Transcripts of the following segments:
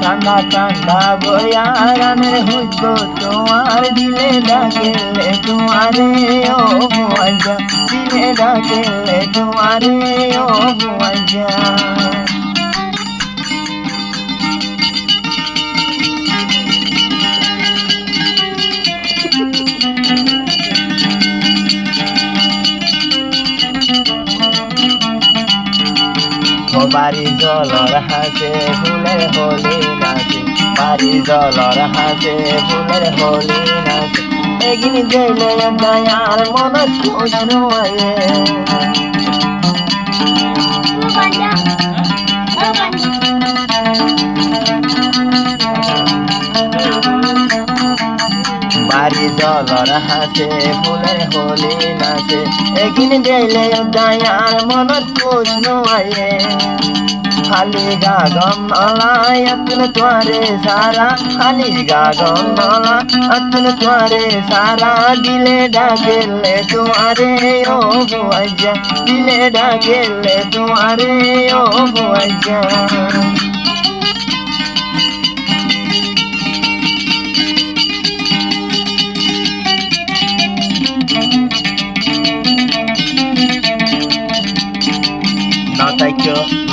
ঠান্ডা ঠান্ডা বয়ারানের হুজবো তোমার দিলে ডাকেলে তোমারে ও মজা দিলে ডাকেলে তোমারে ও মজা বাড়ি জলর হাসে ফুলের হোলি নাচে বাড়ি জলর হাসে ফুলের হোলি নাচে এগিনি দিলে দয়ার মন খুশ রয়ে বাড়ি জলর হাসে ফুলের হোলি নাচে এগিনি দিলে দয়ার মন খুশ রয়ে খালি গাগন নলায় আতুন তোরে সারা খালি গাগন নলা আতুন তোরে সারা দিলে ডাকেলে তোমারে ও বুয়াজা দিলে ডাকেলে তোমারে ও বুয়াজা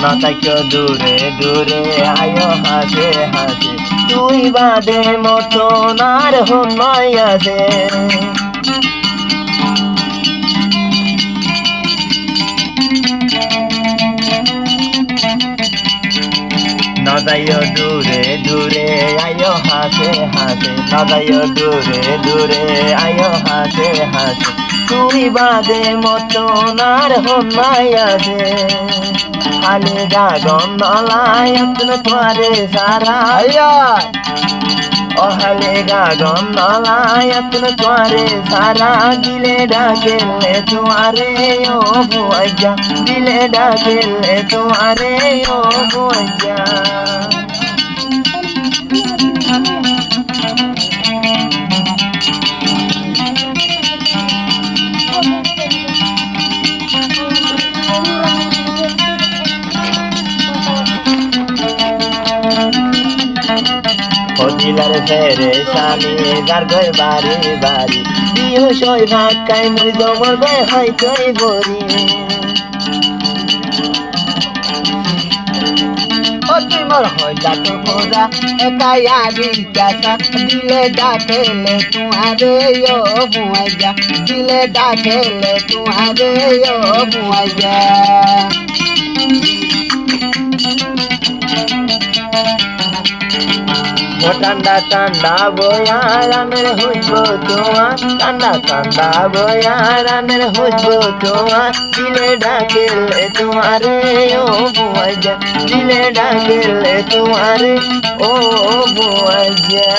নাতাইকো দূরে দূরে আয়ো হাসে হাসে তুই বাদে মতন আর হনয় আছে না যাইও দূরে দূরে আয়ো হাসে হাসে না যাইও দূরে দূরে আয়ো হাসে হাসে তুই বাদে মতন আর হনয় আছে খালি গাগন নলায় আতুন তোরে সারা ও খালি গাগন নলায় আতুন তোরে সারা দিলে ডাকেলে তোমারে ও বুয়াজা দিলে ডাকেলে তোমারে ও বুয়াজা দিলার ফেরে স্বামী যার গয় বাড়ি বাড়ি দিও সই ভাক্কাই মুই জমর গয় হয়তোই বরি ও তুই মোর হইলা তো খোঁজা একাই আদি চাষা দিলে ডাকেলে তোমারে ও বুয়াজা দিলে ডাকেলে তোমারে ও বুয়াজা ঠান্ডা ঠান্ডা বয়ারানের হুজবো তোমার ঠান্ডা ঠান্ডা বয়ারানের হুজবো তোমার দিলে ডাকেলে তোমারে ও বুয়াজা দিলে ডাকেলে তোমারে ও বুয়াজা